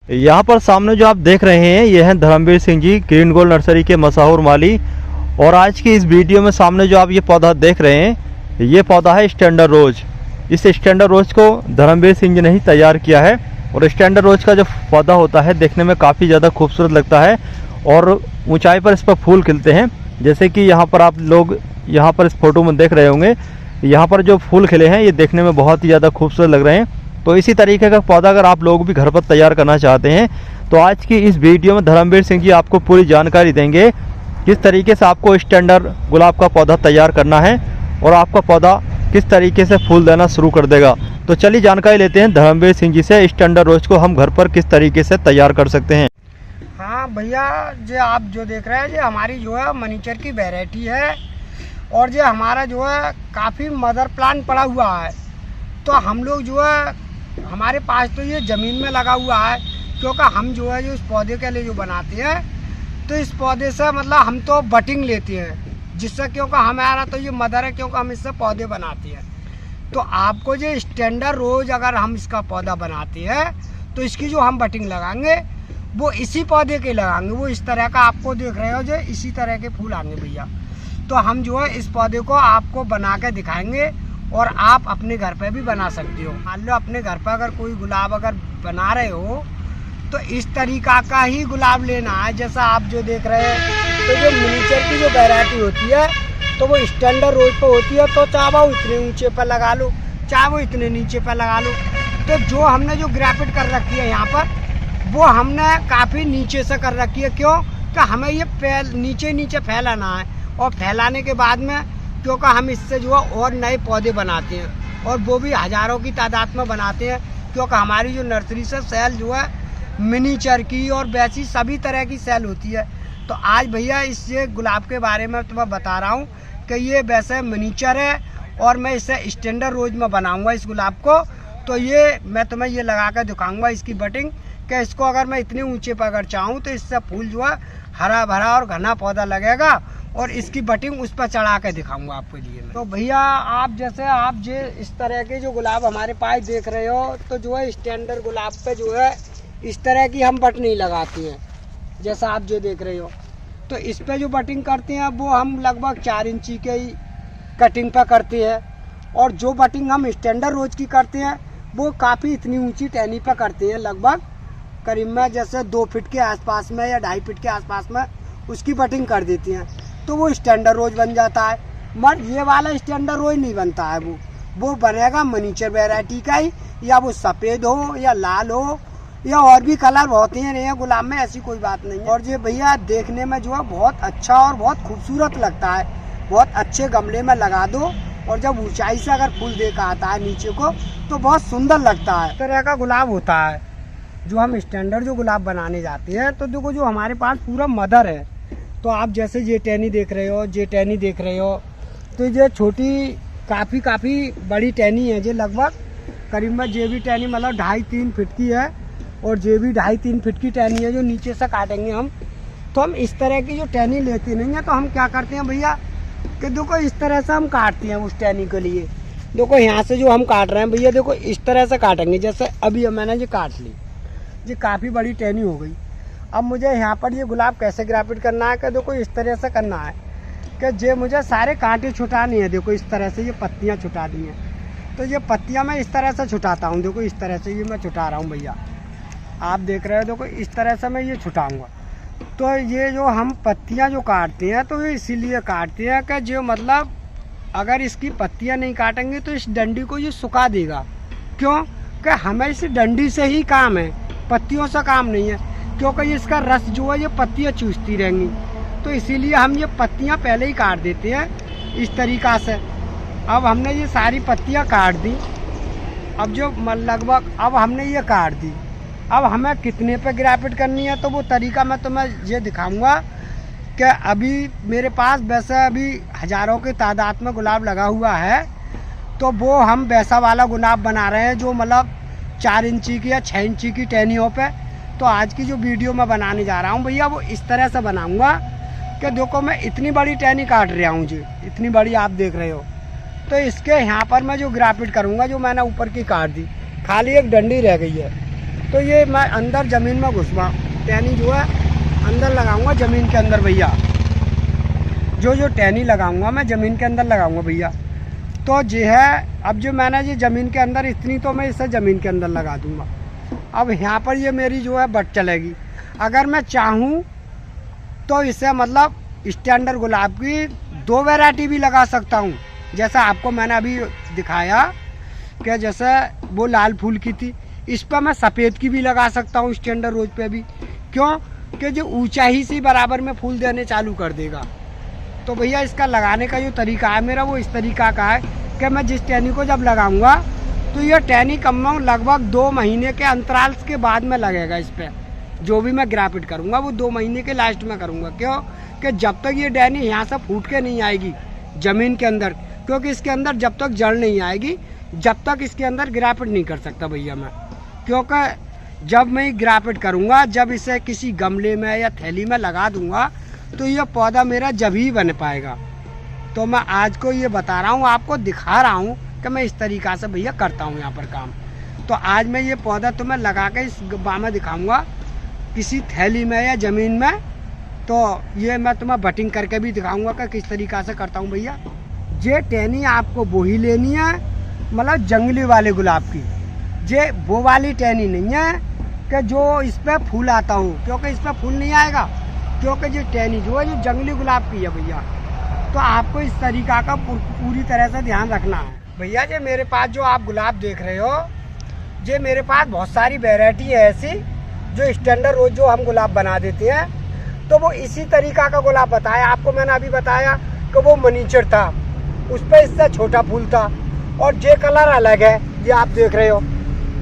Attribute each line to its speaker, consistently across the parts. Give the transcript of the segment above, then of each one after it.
Speaker 1: यहाँ पर सामने जो आप देख रहे हैं ये हैं Dharmveer Singh ji, green gold nursery के मशहूर माली। और आज की इस वीडियो में सामने जो आप ये पौधा देख रहे हैं ये पौधा है स्टैंडर्ड रोज। इस स्टैंडर्ड रोज को धर्मवीर सिंह जी ने ही तैयार किया है। और स्टैंडर्ड रोज का जो पौधा होता है देखने में काफ़ी ज़्यादा खूबसूरत लगता है और ऊंचाई पर इस पर फूल खिलते हैं। जैसे कि यहाँ पर आप लोग यहाँ पर इस फोटो में देख रहे होंगे, यहाँ पर जो फूल खिले हैं ये देखने में बहुत ही ज़्यादा खूबसूरत लग रहे हैं। तो इसी तरीके का पौधा अगर आप लोग भी घर पर तैयार करना चाहते हैं तो आज की इस वीडियो में धर्मवीर सिंह जी आपको पूरी जानकारी देंगे किस तरीके से आपको स्टैंडर्ड गुलाब का पौधा तैयार करना है और आपका पौधा किस तरीके से फूल देना शुरू कर देगा। तो चलिए जानकारी लेते हैं धर्मवीर सिंह जी से, स्टैंडर्ड रोज को हम घर पर किस तरीके से तैयार कर सकते हैं।
Speaker 2: हाँ भैया, जो आप जो देख रहे हैं जो हमारी जो है मनीचर की वैरायटी है और जो हमारा जो है काफ़ी मदर प्लांट पड़ा हुआ है। तो हम लोग जो है हमारे पास तो ये ज़मीन में लगा हुआ है, क्योंकि हम जो है जो इस पौधे के लिए जो बनाते हैं तो इस पौधे से मतलब हम तो बटिंग लेते हैं, जिससे क्योंकि हमारा तो ये मदर है, क्योंकि हम इससे पौधे बनाते हैं। तो आपको जो स्टैंडर्ड रोज अगर हम इसका पौधा बनाते हैं तो इसकी जो हम बटिंग लगाएंगे वो इसी पौधे के लगाएंगे। वो इस तरह का आपको देख रहे हो जो इसी तरह के फूल आएंगे भैया। तो हम जो है इस पौधे को आपको बना के दिखाएंगे और आप अपने घर पे भी बना सकते हो। मान लो अपने घर पर अगर कोई गुलाब अगर बना रहे हो तो इस तरीका का ही गुलाब लेना है। जैसा आप जो देख रहे हैं तो जो मिनीचर की जो वैरायटी होती है तो वो स्टैंडर्ड रोज पर होती है। तो चाहे वो इतने ऊंचे पर लगा लो, चाहे वो इतने नीचे पर लगा लो। तो जो हमने जो ग्राफ्टिंग कर रखी है यहाँ पर वो हमने काफ़ी नीचे से कर रखी है। क्यों कि हमें ये नीचे नीचे फैलाना है और फैलाने के बाद में क्योंकि हम इससे जो है और नए पौधे बनाते हैं और वो भी हज़ारों की तादाद में बनाते हैं। क्योंकि हमारी जो नर्सरी से सेल जो है मिनीचर की और वैसी सभी तरह की सेल होती है। तो आज भैया इस ये गुलाब के बारे में तुम्हें बता रहा हूँ कि ये वैसे मिनीचर है और मैं इसे स्टैंडर्ड रोज में बनाऊँगा इस गुलाब को। तो ये मैं तुम्हें ये लगा कर दिखाऊँगा इसकी बटिंग कि इसको अगर मैं इतने ऊंचे पर अगर चाहूँ तो इससे फूल जो है हरा भरा और घना पौधा लगेगा और इसकी बटिंग उस पर चढ़ा के दिखाऊंगा आपके लिए। तो भैया आप जैसे आप जो इस तरह के जो गुलाब हमारे पास देख रहे हो तो जो है स्टैंडर्ड गुलाब पे जो है इस तरह की हम बट नहीं लगाते हैं। जैसा आप जो देख रहे हो तो इस पे जो बटिंग करते हैं वो हम लगभग 4 इंची के ही कटिंग पर करते हैं। और जो बटिंग हम स्टैंडर्ड रोज की करते हैं वो काफ़ी इतनी ऊँची टहनी पर करते हैं, लगभग करीब में जैसे 2 फीट के आसपास में या 2.5 फीट के आसपास में उसकी बटिंग कर देती हैं। तो वो स्टैंडर्ड रोज बन जाता है। मगर ये वाला स्टैंडर्ड रोज नहीं बनता है, वो बनेगा मनीचर वैरायटी का ही, या वो सफ़ेद हो या लाल हो या और भी कलर होते हैं गुलाब में, ऐसी कोई बात नहीं है। और ये भैया देखने में जो है बहुत अच्छा और बहुत खूबसूरत लगता है। बहुत अच्छे गमले में लगा दो और जब ऊंचाई से अगर फूल देखा आता है नीचे को तो बहुत सुंदर लगता है। इस तरह का गुलाब होता है जो हम स्टैंडर्ड जो गुलाब बनाने जाते हैं। तो देखो जो हमारे पास पूरा मदर है, तो आप जैसे ये टहनी देख रहे हो, ये टहनी देख रहे हो, तो ये छोटी काफ़ी बड़ी टहनी है। ये लगभग करीब में ये भी टहनी मतलब 2.5-3 फीट की है और ये भी 2.5-3 फीट की टहनी है जो नीचे से काटेंगे हम। तो हम इस तरह की जो टहनी लेते नहीं है तो हम क्या करते हैं भैया कि देखो इस तरह से हम काटते हैं उस टहनी के लिए। देखो यहाँ से जो हम काट रहे हैं भैया, देखो इस तरह से काटेंगे। जैसे अभी मैंने ये काट ली, ये काफ़ी बड़ी टहनी हो गई। अब मुझे यहाँ पर ये गुलाब कैसे ग्राफ्टिंग करना है कि देखो इस तरह से करना है कि ये मुझे सारे कांटे छुटाने हैं। देखो इस तरह से ये पत्तियाँ छुटा दी हैं। तो ये पत्तियाँ मैं इस तरह से छुटाता हूँ। देखो इस तरह से ये मैं छुटा रहा हूँ भैया, आप देख रहे हो। देखो इस तरह से मैं ये छुटाऊँगा। तो ये जो हम पत्तियाँ जो काटते हैं तो ये इसीलिए काटते हैं कि जो मतलब अगर इसकी पत्तियाँ नहीं काटेंगे तो इस डंडी को ये सुखा देगा। क्यों कि हमें इस डंडी से ही काम है, पत्तियों से काम नहीं है। क्योंकि इसका रस जो है ये पत्तियाँ चूसती रहेंगी। तो इसीलिए हम ये पत्तियाँ पहले ही काट देते हैं इस तरीक़ा से। अब हमने ये सारी पत्तियाँ काट दी। अब जो लगभग अब हमने ये काट दी, अब हमें कितने पे ग्राफ्टिंग करनी है तो वो तरीका मैं तुम्हें ये दिखाऊंगा कि अभी मेरे पास वैसे अभी हज़ारों की तादाद में गुलाब लगा हुआ है। तो वो हम वैसा वाला गुलाब बना रहे हैं जो मतलब 4 इंची की या 6 इंची की टहनियों पे। तो आज की जो वीडियो मैं बनाने जा रहा हूँ भैया वो इस तरह से बनाऊंगा कि देखो मैं इतनी बड़ी टहनी काट रहा हूँ जी, इतनी बड़ी आप देख रहे हो। तो इसके यहाँ पर मैं जो ग्राफ्टिंग करूँगा जो मैंने ऊपर की काट दी, खाली एक डंडी रह गई है। तो ये मैं अंदर ज़मीन में घुसवा टहनी जो है अंदर लगाऊंगा ज़मीन के अंदर भैया। जो टहनी लगाऊंगा मैं ज़मीन के अंदर लगाऊंगा भैया। तो जो है अब जो मैंने ये ज़मीन के अंदर इतनी तो मैं इसे ज़मीन के अंदर लगा दूंगा। अब यहाँ पर ये मेरी जो है बट चलेगी। अगर मैं चाहूँ तो इसे मतलब स्टैंडर्ड गुलाब की 2 वैरायटी भी लगा सकता हूँ। जैसा आपको मैंने अभी दिखाया कि जैसे वो लाल फूल की थी, इस पर मैं सफ़ेद की भी लगा सकता हूँ स्टैंडर्ड रोज पे भी। क्यों कि जो ऊंचाई से बराबर में फूल देने चालू कर देगा। तो भैया इसका लगाने का जो तरीका है मेरा वो इस तरीका का है कि मैं जिस टहनी को जब लगाऊंगा तो ये टहनी कम लगभग 2 महीने के अंतराल के बाद में लगेगा। इस पर जो भी मैं ग्राफिट करूंगा वो 2 महीने के लास्ट में करूंगा। क्यों कि जब तक ये टहनी यहाँ से फूट के नहीं आएगी ज़मीन के अंदर, क्योंकि इसके अंदर जब तक जड़ नहीं आएगी जब तक इसके अंदर ग्राफिट नहीं कर सकता भैया मैं। क्योंकि जब मैं ग्राफिट करूंगा, जब इसे किसी गमले में या थैली में लगा दूंगा तो ये पौधा मेरा जब ही बन पाएगा। तो मैं आज को ये बता रहा हूँ, आपको दिखा रहा हूँ कि मैं इस तरीक़ा से भैया करता हूँ यहाँ पर काम। तो आज मैं ये पौधा तुम्हें लगा के इस बा में दिखाऊँगा किसी थैली में या ज़मीन में। तो ये मैं तुम्हें बटिंग करके भी दिखाऊँगा कि किस तरीक़ा से करता हूँ भैया। ये टहनी आपको वो ही लेनी है, मतलब जंगली वाले गुलाब की। ये वो वाली टहनी नहीं है कि जो इस पर फूल आता हो, क्योंकि इस पर फूल नहीं आएगा। क्योंकि ये टहनी जो है जो जंगली गुलाब की है भैया। तो आपको इस तरीका का पूरी तरह से ध्यान रखना है भैया। ये मेरे पास जो आप गुलाब देख रहे हो, ये मेरे पास बहुत सारी वैरायटी है ऐसी जो स्टैंडर्ड रोज जो हम गुलाब बना देते हैं। तो वो इसी तरीका का गुलाब बताया आपको। मैंने अभी बताया कि वो मनीचर था, उस पर इससे छोटा फूल था। और ये कलर अलग है, ये आप देख रहे हो।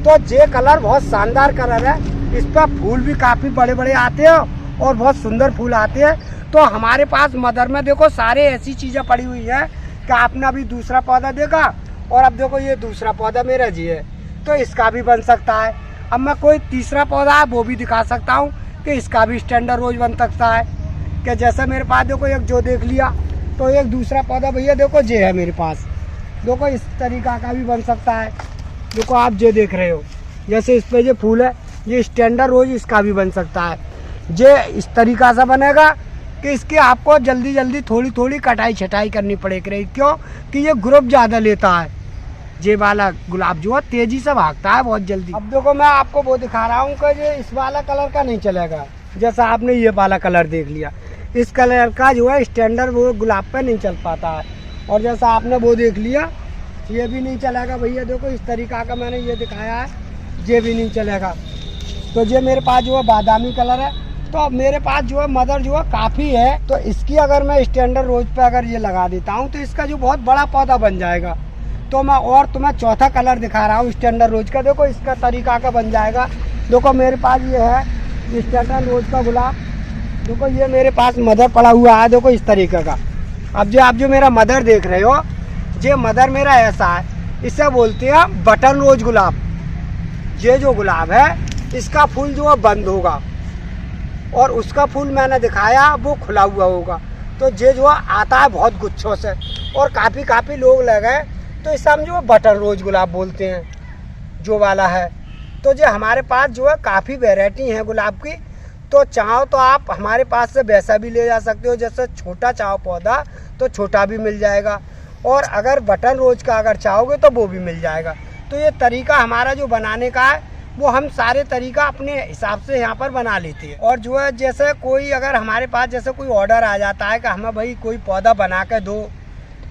Speaker 2: तो ये कलर बहुत शानदार कलर है, इस पर फूल भी काफ़ी बड़े बड़े आते हैं और बहुत सुंदर फूल आते हैं। तो हमारे पास मदर में देखो सारे ऐसी चीज़ें पड़ी हुई हैं कि आपने अभी दूसरा पौधा देखा और अब देखो ये दूसरा पौधा मेरा जी है, तो इसका भी बन सकता है। अब मैं कोई तीसरा पौधा है वो भी दिखा सकता हूँ कि इसका भी स्टैंडर्ड रोज बन सकता है। कि जैसे मेरे पास देखो एक जो देख लिया, तो एक दूसरा पौधा भैया देखो जे है मेरे पास, देखो इस तरीका का भी बन सकता है। देखो आप जो देख रहे हो, जैसे इस पे जो फूल है ये स्टैंडर्ड रोज इसका भी बन सकता है। ये इस तरीका से बनेगा कि इसकी आपको जल्दी जल्दी थोड़ी थोड़ी कटाई छटाई करनी पड़ेगी। क्यों कि ये ग्रुप ज़्यादा लेता है। ये वाला गुलाब जो है तेज़ी से भागता है बहुत जल्दी। अब देखो मैं आपको वो दिखा रहा हूँ कि ये इस वाला कलर का नहीं चलेगा। जैसा आपने ये वाला कलर देख लिया, इस कलर का जो है स्टैंडर्ड वो गुलाब पे नहीं चल पाता है। और जैसा आपने वो देख लिया, ये भी नहीं चलेगा भैया। देखो इस तरीका का मैंने ये दिखाया है, ये भी नहीं चलेगा। तो ये मेरे पास जो है बादामी कलर है। तो अब मेरे पास जो है मदर जो है काफ़ी है। तो इसकी अगर मैं स्टैंडर्ड रोज पे अगर ये लगा देता हूँ तो इसका जो बहुत बड़ा पौधा बन जाएगा। तो मैं और तुम्हें चौथा कलर दिखा रहा हूँ स्टैंडर्ड रोज का। देखो इसका तरीका का बन जाएगा। देखो मेरे पास ये है स्टैंडर्ड रोज का गुलाब। देखो ये मेरे पास मदर पड़ा हुआ है, देखो इस तरीके का। अब जो आप जो मेरा मदर देख रहे हो, ये मदर मेरा ऐसा है, इसे बोलते हैं बटन रोज गुलाब। ये जो गुलाब है इसका फूल जो है बंद होगा और उसका फूल मैंने दिखाया वो खुला हुआ होगा। तो ये जो है आता है बहुत गुच्छों से और काफ़ी लोग लगे, तो इसे हम जो है बटन रोज गुलाब बोलते हैं जो वाला है। तो जो हमारे पास जो है काफ़ी वैरायटी है गुलाब की। तो चाहो तो आप हमारे पास से वैसा भी ले जा सकते हो, जैसे छोटा चाहो पौधा तो छोटा भी मिल जाएगा, और अगर बटन रोज का अगर चाहोगे तो वो भी मिल जाएगा। तो ये तरीका हमारा जो बनाने का है वो हम सारे तरीका अपने हिसाब से यहाँ पर बना लेते हैं। और जो है जैसे कोई अगर हमारे पास जैसे कोई ऑर्डर आ जाता है कि हमें भाई कोई पौधा बना के दो,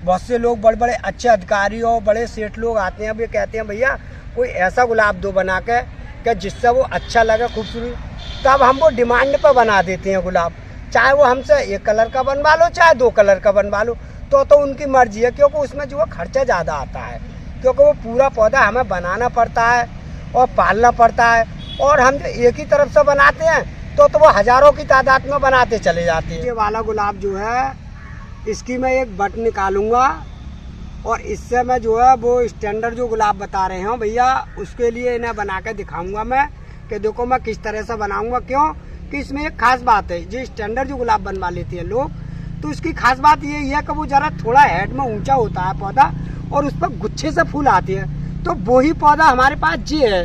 Speaker 2: बहुत से लोग बड़े बड़े अच्छे अधिकारी और बड़े सेठ लोग आते हैं, वे कहते हैं भैया कोई ऐसा गुलाब दो बना के कि जिससे वो अच्छा लगे खूबसूरत। तब हम वो डिमांड पर बना देते हैं गुलाब, चाहे वो हमसे 1 कलर का बनवा लो चाहे 2 कलर का बनवा लो। तो उनकी मर्जी है, क्योंकि उसमें जो है खर्चा ज़्यादा आता है, क्योंकि वो पूरा पौधा हमें बनाना पड़ता है और पालना पड़ता है। और हम जो एक ही तरफ से बनाते हैं तो वो हज़ारों की तादाद में बनाते चले जाते हैं। ये वाला गुलाब जो है इसकी मैं एक बट निकालूंगा और इससे मैं जो है वो स्टैंडर्ड जो गुलाब बता रहे हैं भैया उसके लिए इन्हें बना के दिखाऊंगा मैं कि देखो मैं किस तरह से बनाऊंगा। क्यों कि इसमें एक खास बात है, जो स्टैंडर्ड जो गुलाब बनवा लेते हैं लोग, तो उसकी खास बात ये है कि वो ज़रा थोड़ा हेड में ऊंचा होता है पौधा और उस पर गुच्छे से फूल आते हैं। तो वही पौधा हमारे पास ये है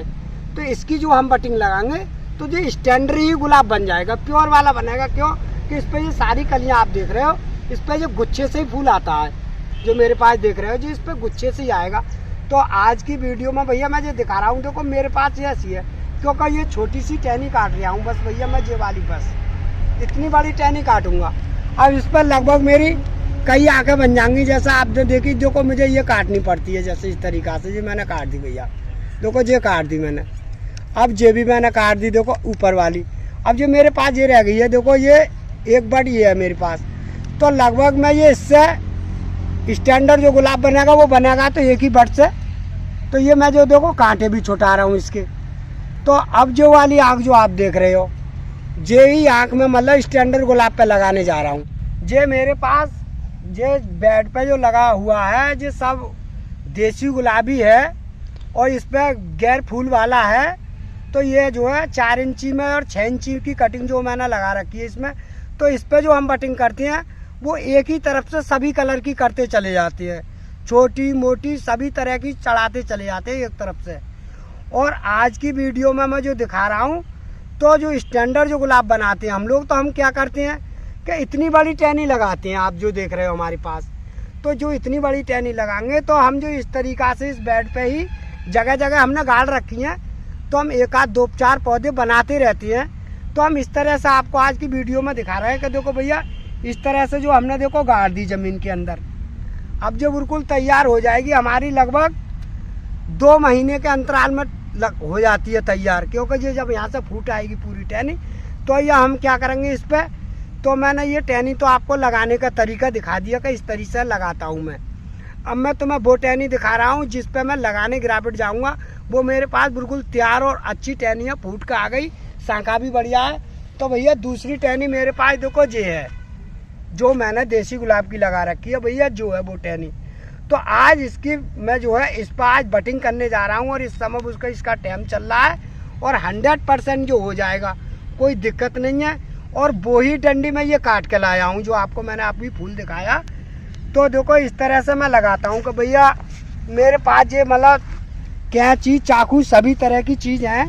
Speaker 2: तो इसकी जो हम बटिंग लगाएंगे तो जो स्टैंडर्ड ही गुलाब बन जाएगा, प्योर वाला बनेगा। क्यों कि इस पर ये सारी कलियाँ आप देख रहे हो, इस पर जो गुच्छे से ही फूल आता है, जो मेरे पास देख रहे हो जी, इस पर गुच्छे से ही आएगा। तो आज की वीडियो में भैया मैं जो दिखा रहा हूँ, देखो मेरे पास ये ऐसी है, क्योंकि ये छोटी सी टहनी काट रहा हूँ बस भैया मैं, ये वाली बस इतनी बड़ी टहनी काटूंगा। अब इस पर लगभग मेरी कई आंखें बन जाएंगी, जैसा आपने देखी। देखो मुझे ये काटनी पड़ती है जैसे इस तरीक़ा से, ये मैंने काट दी भैया, देखो ये काट दी मैंने। अब ये भी मैंने काट दी, देखो ऊपर वाली। अब जो मेरे पास ये रह गई है, देखो ये एक बट ये है मेरे पास। तो लगभग मैं ये इससे स्टैंडर्ड जो गुलाब बनेगा वो बनेगा तो एक ही बट से। तो ये मैं जो देखो कांटे भी छुटा रहा हूँ इसके। तो अब जो वाली आँख जो आप देख रहे हो, ये ही आँख में मतलब स्टैंडर्ड गुलाब पे लगाने जा रहा हूँ। ये मेरे पास ये बेड पे जो लगा हुआ है, ये सब देसी गुलाबी है और इस पर गैर फूल वाला है। तो ये जो है 4 इंची में और 6 इंची की कटिंग जो मैंने लगा रखी है इसमें। तो इस पर जो हम बटिंग करते हैं वो एक ही तरफ से सभी कलर की करते चले जाते हैं, छोटी मोटी सभी तरह की चढ़ाते चले जाते हैं एक तरफ से। और आज की वीडियो में मैं जो दिखा रहा हूँ, तो जो स्टैंडर्ड जो गुलाब बनाते हैं हम लोग, तो हम क्या करते हैं कि इतनी बड़ी टहनी लगाते हैं, आप जो देख रहे हो हमारे पास। तो जो इतनी बड़ी टहनी लगाएंगे तो हम जो इस तरीक़ा से इस बेड पे ही जगह जगह हमने गाड़ रखी हैं, तो हम एक आध 2-4 पौधे बनाते रहते हैं। तो हम इस तरह से आपको आज की वीडियो में दिखा रहे हैं कि देखो भैया इस तरह से जो हमने देखो गाड़ दी ज़मीन के अंदर। अब जो बिल्कुल तैयार हो जाएगी हमारी, लगभग 2 महीने के अंतराल में हो जाती है तैयार। क्योंकि ये जब यहाँ से फूट आएगी पूरी टहनी, तो यह हम क्या करेंगे इस पर। तो मैंने ये टहनी तो आपको लगाने का तरीका दिखा दिया कि इस तरीके से लगाता हूँ मैं। अब मैं तुम्हें वो टहनी दिखा रहा हूँ जिस पे मैं लगाने गिरावट जाऊँगा। वो मेरे पास बिल्कुल तैयार और अच्छी टहनी है, फूट के आ गई, शाखा भी बढ़िया है। तो भैया दूसरी टहनी मेरे पास देखो ये है, जो मैंने देसी गुलाब की लगा रखी है भैया, जो है वो टहनी। तो आज इसकी मैं जो है इस पर आज बटिंग करने जा रहा हूँ और इस समय उसका इसका टाइम चल रहा है और 100% जो हो जाएगा, कोई दिक्कत नहीं है। और वो ही डंडी में ये काट के लाया हूँ जो आपको मैंने अभी फूल दिखाया। तो देखो इस तरह से मैं लगाता हूँ कि भैया मेरे पास ये मतलब कैंची चाकू सभी तरह की चीज़ हैं।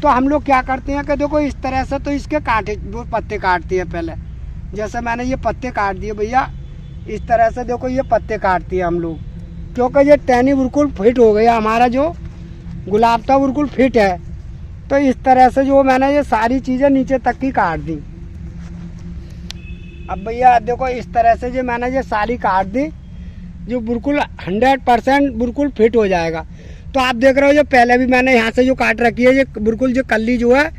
Speaker 2: तो हम लोग क्या करते हैं कि देखो इस तरह से तो इसके कांटे वो पत्ते काटते हैं पहले। जैसे मैंने ये पत्ते काट दिए भैया, इस तरह से देखो ये पत्ते काटते हैं हम लोग, क्योंकि ये टहनी बिल्कुल फिट हो गया, हमारा जो गुलाब था बिल्कुल फिट है। तो इस तरह से जो मैंने ये सारी चीज़ें नीचे तक की काट दी। अब भैया देखो इस तरह से जो मैंने ये सारी काट दी, जो बिल्कुल 100% बिल्कुल फिट हो जाएगा। तो आप देख रहे हो जो पहले भी मैंने यहाँ से जो काट रखी है, ये बिल्कुल जो कल्ली जो है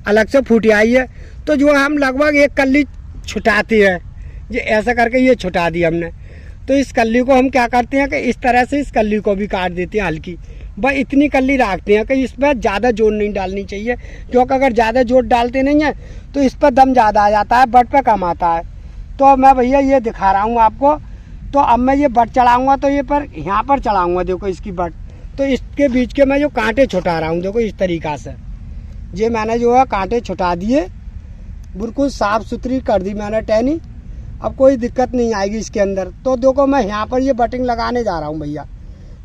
Speaker 2: अलग से फूटी आई है। तो जो हम लगभग एक कल्ली छुटाती है, ये ऐसा करके ये छुटा दी हमने। तो इस कल्ली को हम क्या करते हैं कि इस तरह से इस कल्ली को भी काट देते हैं हल्की, बस इतनी कल्ली रखते हैं कि इस पर ज़्यादा जोर नहीं डालनी चाहिए। क्योंकि अगर ज़्यादा जोर डालते नहीं हैं तो इस पर दम ज़्यादा आ जाता है, बट पे कम आता है। तो मैं भैया ये दिखा रहा हूँ आपको। तो अब मैं ये बट चढ़ाऊँगा, तो ये पर यहाँ पर चढ़ाऊँगा, देखो इसकी बट। तो इसके बीच के मैं जो कांटे छुटा रहा हूँ, देखो इस तरीक़ा से ये मैंने जो है कांटे छुटा दिए, बिल्कुल साफ़ सुथरी कर दी मैंने टहनी। अब कोई दिक्कत नहीं आएगी इसके अंदर। तो देखो मैं यहाँ पर ये बटिंग लगाने जा रहा हूँ भैया,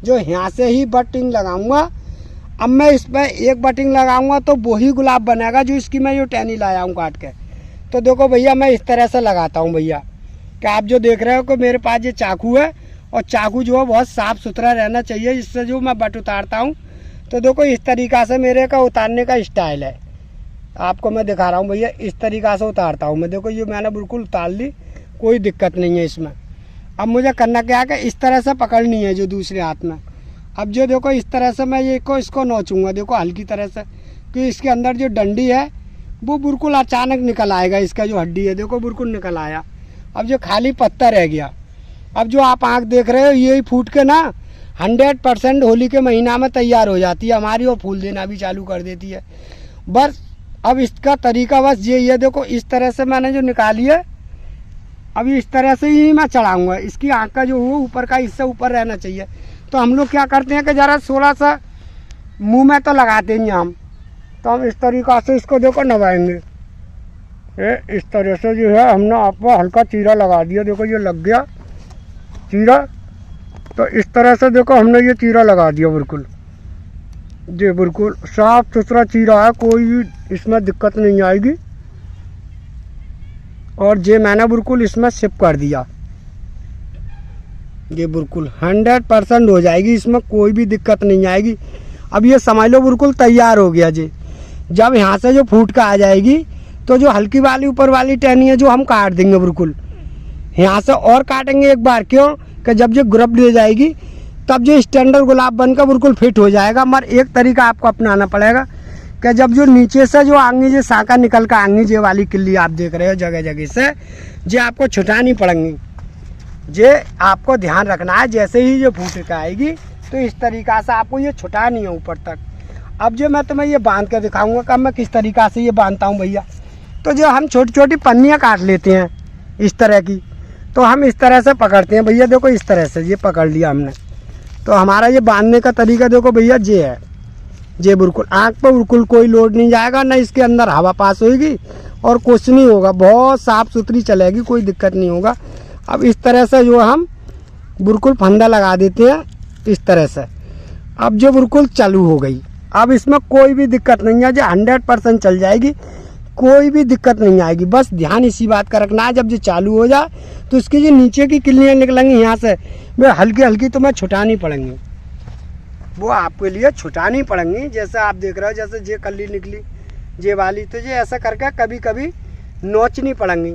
Speaker 2: जो यहाँ से ही बटिंग लगाऊंगा। अब मैं इस पर एक बटिंग लगाऊंगा तो वही गुलाब बनेगा जो इसकी मैं जो टहनी लाया हूँ काट के। तो देखो भैया मैं इस तरह से लगाता हूँ भैया, कि आप जो देख रहे हो कि मेरे पास ये चाकू है, और चाकू जो है बहुत साफ़ सुथरा रहना चाहिए, इससे जो मैं बट उतारता हूँ। तो देखो इस तरीक़ा से मेरे का उतारने का स्टाइल है, आपको मैं दिखा रहा हूँ भैया। इस तरीक़ा से उतारता हूँ मैं, देखो ये मैंने बिल्कुल उतार ली, कोई दिक्कत नहीं है इसमें। अब मुझे करना क्या है कि इस तरह से पकड़नी है जो दूसरे हाथ में। अब जो देखो इस तरह से मैं ये इसको नोचूंगा, देखो हल्की तरह से, कि इसके अंदर जो डंडी है वो बिल्कुल अचानक निकल आएगा, इसका जो हड्डी है देखो बिल्कुल निकल आया। अब जो खाली पत्ता रह गया, अब जो आप आँख देख रहे हो यही फूट के ना 100% होली के महीना में तैयार हो जाती है हमारी, और फूल देना भी चालू कर देती है। बस अब इसका तरीका बस यही है, देखो इस तरह से मैंने जो निकाली है, अभी इस तरह से ही मैं चढ़ाऊँगा। इसकी आँख का जो हो ऊपर का हिस्सा ऊपर रहना चाहिए। तो हम लोग क्या करते हैं कि ज़रा थोड़ा सा मुंह में तो लगाते ही हम, तो हम इस तरीक़ा से इसको देखो नवाएंगे। ये इस तरह से जो है हमने आपको हल्का चीरा लगा दिया, देखो ये लग गया चीरा। तो इस तरह से देखो हमने ये चीरा लगा दिया बिल्कुल, जी बिल्कुल साफ सुथरा चीरा है, कोई भी इसमें दिक्कत नहीं आएगी। और ये मैंने बिल्कुल इसमें शिप कर दिया, ये बिल्कुल 100% हो जाएगी, इसमें कोई भी दिक्कत नहीं आएगी। अब ये समझ लो बिल्कुल तैयार हो गया जी। जब यहाँ से जो फूट का आ जाएगी तो जो हल्की वाली ऊपर वाली टहनी है जो हम काट देंगे, बिल्कुल यहाँ से और काटेंगे एक बार, क्यों कि जब ये ग्रुप ले जाएगी तब जो स्टैंडर्ड गुलाब बनकर बिल्कुल फिट हो जाएगा। मगर एक तरीका आपको अपनाना पड़ेगा कि जब जो नीचे से जो आंगी जो शाखा निकल कर आएंगी, ये वाली किल्ली आप देख रहे हो जगह जगह से, ये आपको छुटानी पड़ेंगी। ये आपको ध्यान रखना है, जैसे ही ये फूट के आएगी तो इस तरीक़ा से आपको ये छुटानी है ऊपर तक। अब जो मैं तुम्हें ये बांध कर दिखाऊंगा कि मैं किस तरीक़ा से ये बांधता हूँ भैया। तो जो हम छोटी छोटी पन्नियाँ काट लेते हैं इस तरह की, तो हम इस तरह से पकड़ते हैं भैया। देखो इस तरह से ये पकड़ लिया हमने, तो हमारा ये बांधने का तरीका देखो भैया ये है। ये बिल्कुल आँख पर बिल्कुल कोई लोड नहीं जाएगा, ना इसके अंदर हवा पास होगी और कुछ नहीं होगा, बहुत साफ़ सुथरी चलेगी, कोई दिक्कत नहीं होगा। अब इस तरह से जो हम बिल्कुल फंदा लगा देते हैं इस तरह से। अब जो बिल्कुल चालू हो गई, अब इसमें कोई भी दिक्कत नहीं है, जो 100% चल जाएगी, कोई भी दिक्कत नहीं आएगी। बस ध्यान इसी बात का रखना है, जब ये चालू हो जाए तो इसकी जो नीचे की किल्लियाँ निकलेंगी यहाँ से, वे हल्की हल्की तुम्हें छुटानी पड़ेंगी, वो आपके लिए छुटानी पड़ेंगी। जैसे आप देख रहे हो, जैसे ये कल्ली निकली ये वाली, तो ये ऐसा करके कभी कभी नोचनी पड़ेंगी,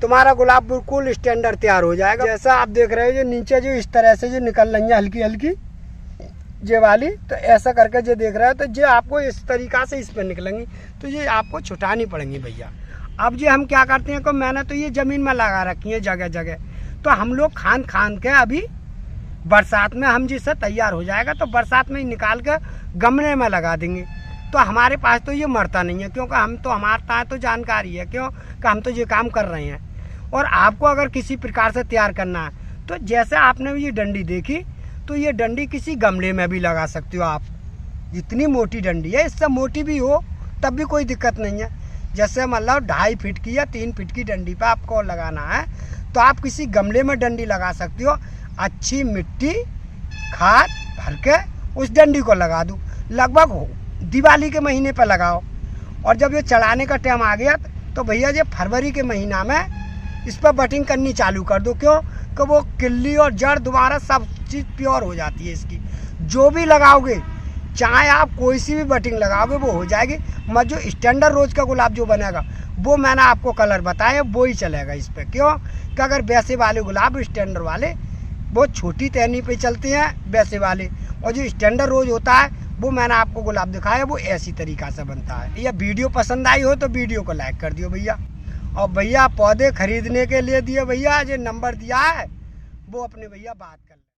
Speaker 2: तुम्हारा गुलाब बिल्कुल स्टैंडर्ड तैयार हो जाएगा। जैसा आप देख रहे हो जो नीचे जो इस तरह से जो निकल रही है हल्की हल्की ये वाली, तो ऐसा करके जो देख रहे हो, तो ये आपको इस तरीक़ा से इस पर निकलेंगी, तो ये आपको छुटानी पड़ेंगी भैया। अब ये हम क्या करते हैं, को मैंने तो ये ज़मीन में लगा रखी है जगह जगह, तो हम लोग खान के अभी बरसात में हम जिससे तैयार हो जाएगा तो बरसात में ही निकाल कर गमले में लगा देंगे। तो हमारे पास तो ये मरता नहीं है, क्योंकि हम तो हमारे तो जानकारी है, क्यों कि हम तो ये काम कर रहे हैं। और आपको अगर किसी प्रकार से तैयार करना है तो जैसे आपने ये डंडी देखी, तो ये डंडी किसी गमले में भी लगा सकते हो आप। जितनी मोटी डंडी है, इससे मोटी भी हो तब भी कोई दिक्कत नहीं है। जैसे मतलब 2.5 फीट की या 3 फीट की डंडी पे आपको लगाना है, तो आप किसी गमले में डंडी लगा सकते हो। अच्छी मिट्टी खाद भर के उस डंडी को लगा दूँ, लगभग दिवाली के महीने पर लगाओ। और जब ये चढ़ाने का टाइम आ गया तो भैया ये फरवरी के महीना में इस पर बटिंग करनी चालू कर दो, क्यों कि वो किल्ली और जड़ दोबारा सब चीज़ प्योर हो जाती है इसकी। जो भी लगाओगे, चाहे आप कोई सी भी बटिंग लगाओगे, वो हो जाएगी। मगर जो स्टैंडर्ड रोज का गुलाब जो बनेगा, वो मैंने आपको कलर बताया, वो ही चलेगा इस पर। क्यों कि अगर वैसे वाले गुलाब स्टैंडर्ड वाले वो छोटी टहनी पे चलते हैं वैसे वाले, और जो स्टैंडर्ड रोज होता है वो मैंने आपको गुलाब दिखाया, वो ऐसी तरीक़ा से बनता है। या वीडियो पसंद आई हो तो वीडियो को लाइक कर दियो भैया। और भैया पौधे खरीदने के लिए दिए भैया जो नंबर दिया है, वो अपने भैया बात कर